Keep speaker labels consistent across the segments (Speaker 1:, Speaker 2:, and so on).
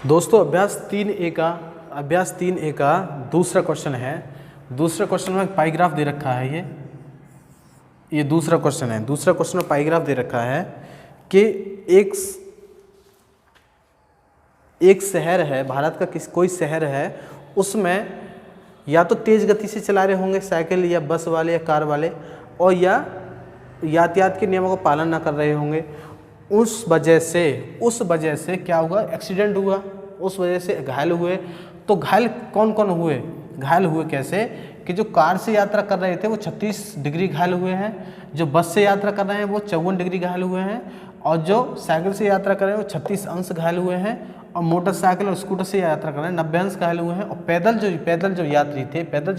Speaker 1: दोस्तों अभ्यास 3A का दूसरा क्वेश्चन है। दूसरे क्वेश्चन में पाईग्राफ दे रखा है। ये दूसरा क्वेश्चन है। दूसरा क्वेश्चन में पाईग्राफ दे रखा है कि एक शहर है, भारत का कोई शहर है, उसमें या तो तेज़ गति से चला रहे होंगे साइकिल या बस वाले या कार वाले, और या यातायात के नियमों का पालन ना कर रहे होंगे। उस वजह से क्या हुआ? एक्सीडेंट हुआ, उस वजह से घायल हुए। तो घायल कौन कौन हुए? घायल हुए कैसे कि जो कार से यात्रा कर रहे थे वो 36 डिग्री घायल हुए हैं, जो बस से यात्रा कर रहे हैं वो 54 डिग्री घायल हुए हैं, और जो साइकिल से यात्रा कर रहे हैं वो 36 अंश घायल हुए हैं, और मोटरसाइकिल और स्कूटर से यात्रा कर रहे हैं 90 अंश घायल हुए हैं, और पैदल जो यात्री थे, पैदल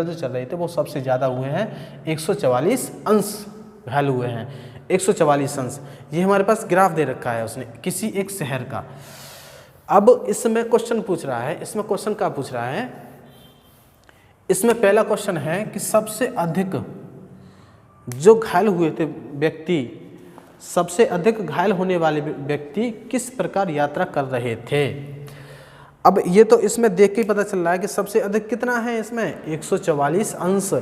Speaker 1: जो चल रहे थे वो सबसे ज़्यादा हुए हैं, 144 अंश घायल हुए हैं, 144 अंश। ये हमारे पास ग्राफ दे रखा है उसने किसी एक शहर का। अब इसमें क्वेश्चन पूछ रहा है, इसमें क्वेश्चन क्या पूछ रहा है? इसमें पहला क्वेश्चन है कि सबसे अधिक जो घायल हुए थे व्यक्ति, सबसे अधिक घायल होने वाले व्यक्ति किस प्रकार यात्रा कर रहे थे। अब ये तो इसमें देख के ही पता चल रहा है कि सबसे अधिक कितना है इसमें, 144 अंश।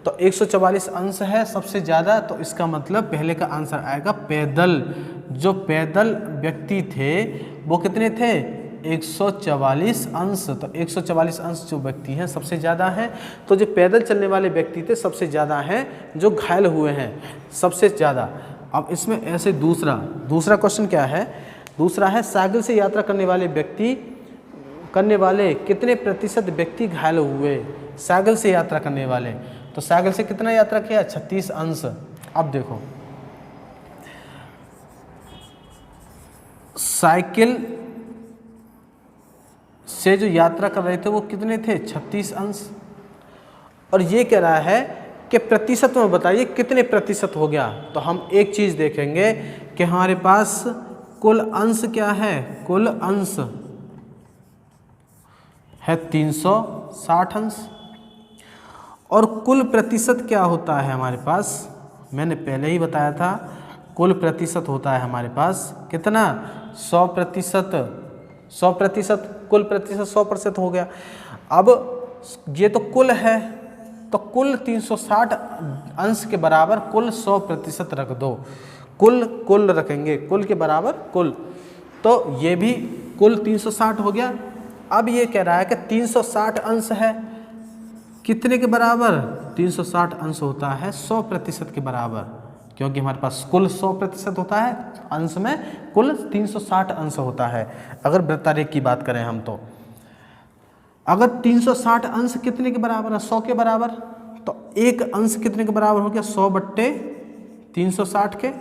Speaker 1: तो 144 अंश है सबसे ज़्यादा, तो इसका मतलब पहले का आंसर आएगा पैदल। जो पैदल व्यक्ति थे वो कितने थे? 144 अंश। तो 144 अंश जो व्यक्ति हैं सबसे ज़्यादा हैं। तो जो पैदल चलने वाले व्यक्ति थे सबसे ज़्यादा हैं, जो घायल हुए हैं सबसे ज़्यादा। अब इसमें ऐसे दूसरा क्वेश्चन क्या है? दूसरा है साइकिल से यात्रा करने वाले कितने प्रतिशत व्यक्ति घायल हुए? साइकिल से यात्रा करने वाले, तो साइकिल से कितना यात्रा किया? 36 अंश। अब देखो, साइकिल से जो यात्रा कर रहे थे वो कितने थे? 36 अंश। और ये कह रहा है कि प्रतिशत में बताइए कितने प्रतिशत हो गया। तो हम एक चीज़ देखेंगे कि हमारे पास कुल अंश क्या है? कुल अंश है 360 अंश, और कुल प्रतिशत क्या होता है हमारे पास? मैंने पहले ही बताया था, कुल प्रतिशत होता है हमारे पास कितना? 100%। 100%, कुल प्रतिशत 100% हो गया। अब ये तो कुल है, तो कुल 360 अंश के बराबर कुल 100% रख दो। कुल रखेंगे, कुल के बराबर कुल, तो ये भी कुल 360 हो गया। अब ये कह रहा है कि 360 अंश है कितने के बराबर? 360 अंश होता है 100% के बराबर, क्योंकि हमारे पास कुल 100% होता है, अंश में कुल 360 अंश होता है। अगर वृत्तारेख की बात करें हम, तो अगर 360 अंश कितने के बराबर है? 100 के बराबर। तो एक अंश कितने के बराबर हो गया? 100/360 के।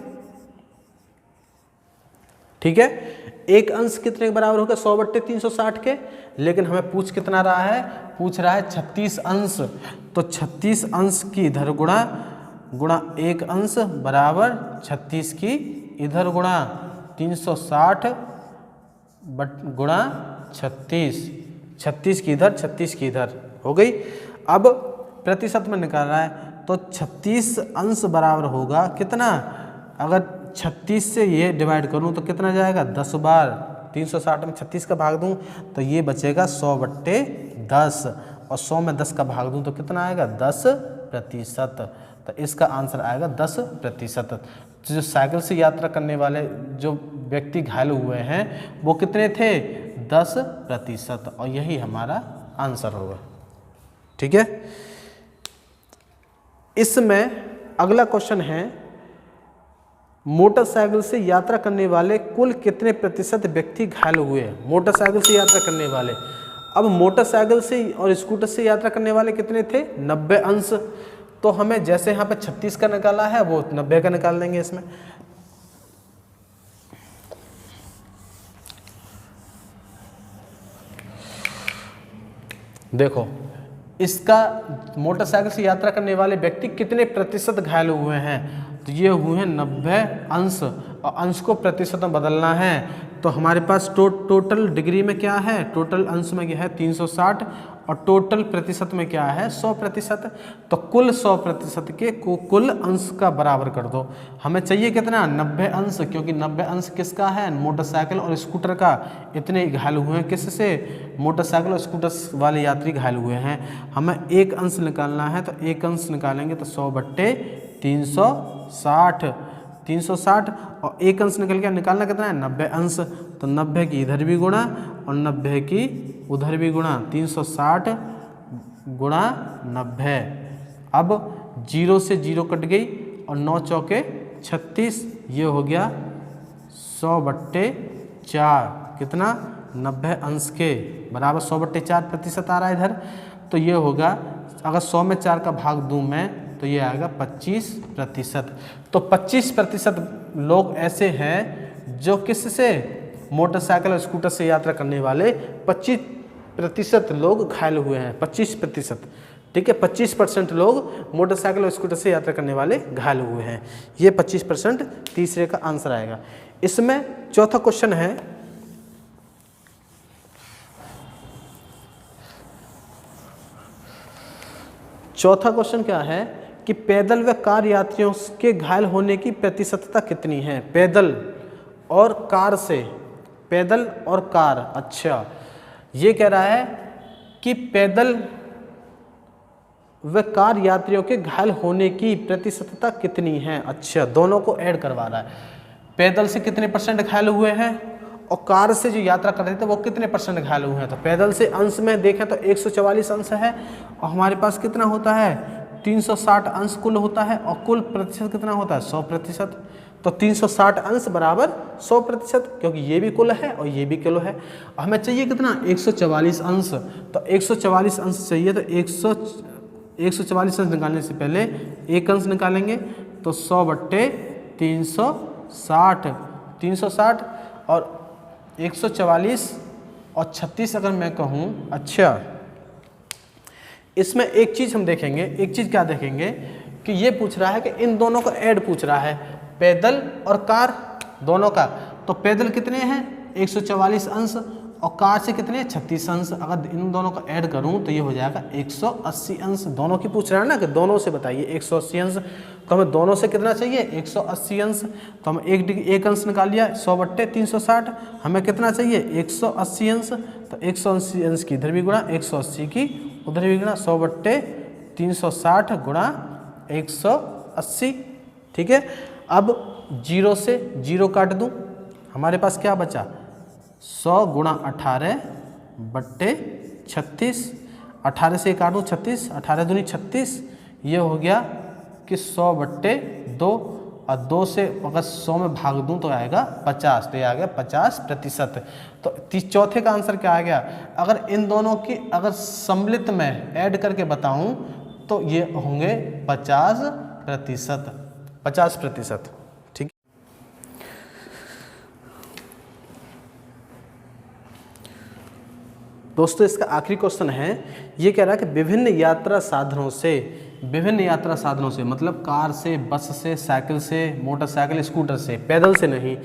Speaker 1: ठीक है, एक अंश कितने के बराबर होगा? 100/360 के। लेकिन हमें पूछ कितना रहा है? पूछ रहा है 36 अंश। तो 36 अंश की इधर गुणा एक अंश बराबर 36 की इधर गुणा 360 गुणा 36। 36 की इधर, 36 की इधर हो गई। अब प्रतिशत में निकाल रहा है, तो 36 अंश बराबर होगा कितना? अगर 36 से ये डिवाइड करूं तो कितना जाएगा? 10 बार। 360 में 36 का भाग दूं तो ये बचेगा 100/10, और 100 में 10 का भाग दूं तो कितना आएगा? 10%। तो इसका आंसर आएगा 10%। तो जो साइकिल से यात्रा करने वाले जो व्यक्ति घायल हुए हैं वो कितने थे? 10%, और यही हमारा आंसर होगा। ठीक है, इसमें अगला क्वेश्चन है, मोटरसाइकिल से यात्रा करने वाले कुल कितने प्रतिशत व्यक्ति घायल हुए? मोटरसाइकिल से यात्रा करने वाले, अब मोटरसाइकिल से और स्कूटर से यात्रा करने वाले कितने थे? 90 अंश। तो हमें जैसे यहाँ पे 36 का निकाला है वो 90 का निकाल देंगे इसमें। देखो, इसका मोटरसाइकिल से यात्रा करने वाले व्यक्ति कितने प्रतिशत घायल हुए हैं? तो ये हुए हैं 90 अंश, और अंश को प्रतिशत में बदलना है तो हमारे पास टोटल डिग्री में क्या है, टोटल अंश में क्या है 360 और टोटल प्रतिशत में क्या है 100%। तो कुल 100% के को कुल अंश का बराबर कर दो। हमें चाहिए कितना 90 अंश, क्योंकि 90 अंश किसका है, मोटरसाइकिल और स्कूटर का। इतने घायल हुए हैं किससे, मोटरसाइकिल और स्कूटर वाले यात्री घायल हुए हैं। हमें एक अंश निकालना है, तो एक अंश निकालेंगे तो 100/360 360 और एक अंश निकल गया। निकालना कितना है 90 अंश, तो 90 की इधर भी गुणा और 90 की उधर भी गुणा, 360 गुणा 90। अब 0 से 0 कट गई और 9 चौके 36, ये हो गया 100/4। कितना 90 अंश के बराबर 100/4% आ रहा है इधर। तो ये होगा, अगर 100 में 4 का भाग दूं मैं तो ये आएगा 25%। तो 25% लोग ऐसे हैं जो किससे, मोटरसाइकिल और स्कूटर से यात्रा करने वाले 25% लोग घायल हुए हैं। 25%, ठीक है, 25% लोग मोटरसाइकिल और स्कूटर से यात्रा करने वाले घायल हुए हैं। ये 25% तीसरे का आंसर आएगा। इसमें चौथा क्वेश्चन है, चौथा क्वेश्चन क्या है कि पैदल व कार यात्रियों के घायल होने की प्रतिशतता कितनी है। पैदल और कार से, पैदल और कार, अच्छा ये कह रहा है कि पैदल व कार यात्रियों के घायल होने की प्रतिशतता कितनी है। अच्छा, दोनों को ऐड करवा रहा है। पैदल से कितने % घायल हुए हैं और कार से जो यात्रा कर रहे थे वो कितने % घायल हुए हैं। तो पैदल से अंश में देखें तो 144 अंश है और हमारे पास कितना होता है 360 अंश कुल होता है और कुल प्रतिशत कितना होता है 100%। तो 360 अंश बराबर 100%, क्योंकि ये भी कुल है और ये भी कुल है। हमें चाहिए कितना 144 अंश। तो 144 अंश चाहिए, तो 144 अंश निकालने से पहले एक अंश निकालेंगे तो 100/360 360 और 144 और 36 अगर मैं कहूँ। अच्छा, इसमें एक चीज़ हम देखेंगे, एक चीज़ क्या देखेंगे कि ये पूछ रहा है कि इन दोनों का ऐड पूछ रहा है, पैदल और कार दोनों का। तो पैदल कितने हैं 144 अंश और कार से कितने 36 अंश। अगर इन दोनों का ऐड करूं तो ये हो जाएगा 180 अंश। दोनों की पूछ रहा है ना कि दोनों से बताइए 180 अंश। तो हमें दोनों से कितना चाहिए 180 अंश। तो हम एक अंश निकाल लिया 100/360। हमें कितना चाहिए 180 अंश। तो 180 अंश की इधर भी गुणा, 180 की उधर भी गुणा, 100/360 गुणा 180। ठीक है, अब 0 से 0 काट दूं, हमारे पास क्या बचा 100 गुणा 18/36। 18 से काटूँ 36, 18 दूनी 36, ये हो गया कि 100/2 और 2 से अगर 100 में भाग दूं तो आएगा 50, तो ये आ गया 50%। तो चौथे का आंसर क्या आ गया। अगर इन दोनों की अगर सम्मिलित में ऐड करके बताऊं तो ये होंगे 50%। 50%, ठीक। दोस्तों इसका आखिरी क्वेश्चन है, ये कह रहा है कि विभिन्न यात्रा साधनों से मतलब कार से, बस से, साइकिल से, मोटरसाइकिल, स्कूटर से, पैदल से नहीं,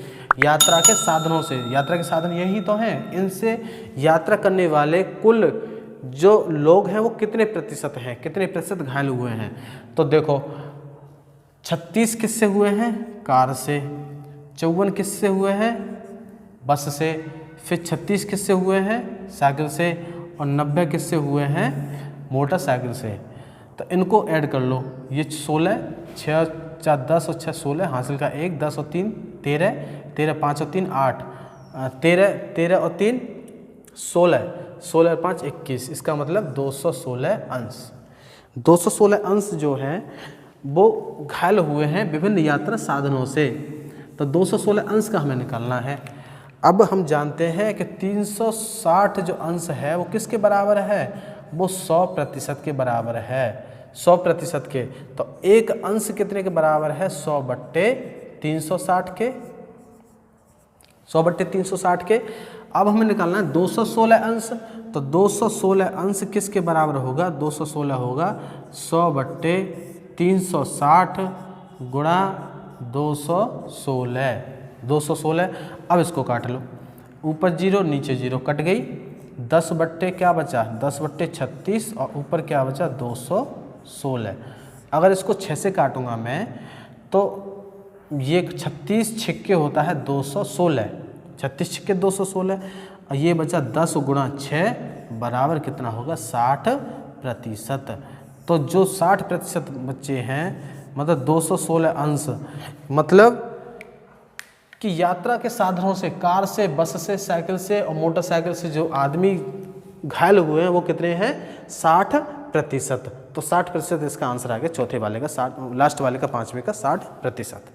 Speaker 1: यात्रा के साधनों से, यात्रा के साधन यही तो हैं, इनसे यात्रा करने वाले कुल जो लोग हैं वो कितने प्रतिशत हैं, कितने प्रतिशत घायल हुए हैं। तो देखो 36 किससे हुए हैं कार से, 54 किससे हुए हैं बस से, फिर 36 किससे हुए हैं साइकिल से और 90 किससे हुए हैं मोटरसाइकिल से। तो इनको ऐड कर लो, ये 16, 6 4 10 और 6 16, हासिल का 1, 10 और 3 13, 13 5 और 3 8, 13 और 3 16, 16 और 5 21, इसका मतलब 216 अंश। 216 अंश जो हैं वो घायल हुए हैं विभिन्न यात्रा साधनों से। तो 216 अंश का हमें निकालना है। अब हम जानते हैं कि 360 जो अंश है वो किसके बराबर है, वो 100% के बराबर है, 100% के। तो एक अंश कितने के बराबर है 100/360 के, 100/360 के। अब हमें निकालना है 216 अंश। तो 216 अंश किसके बराबर होगा, 216 होगा 100/360 गुणा 216। अब इसको काट लो, ऊपर 0 नीचे 0 कट गई, 10 बट्टे क्या बचा 10 बट्टे 36 और ऊपर क्या बचा 216। अगर इसको 6 से काटूंगा मैं तो ये 36 छिक्के होता है 216, 36 छिक्के 216 और ये बचा 10 गुणा 6 बराबर कितना होगा 60%। तो जो 60% बच्चे हैं मतलब 216 अंश, मतलब कि यात्रा के साधनों से कार से, बस से, साइकिल से और मोटरसाइकिल से जो आदमी घायल हुए हैं वो कितने हैं 60%। तो 60% इसका आंसर आ गया चौथे वाले का, 60 लास्ट वाले का 5वें का 60%।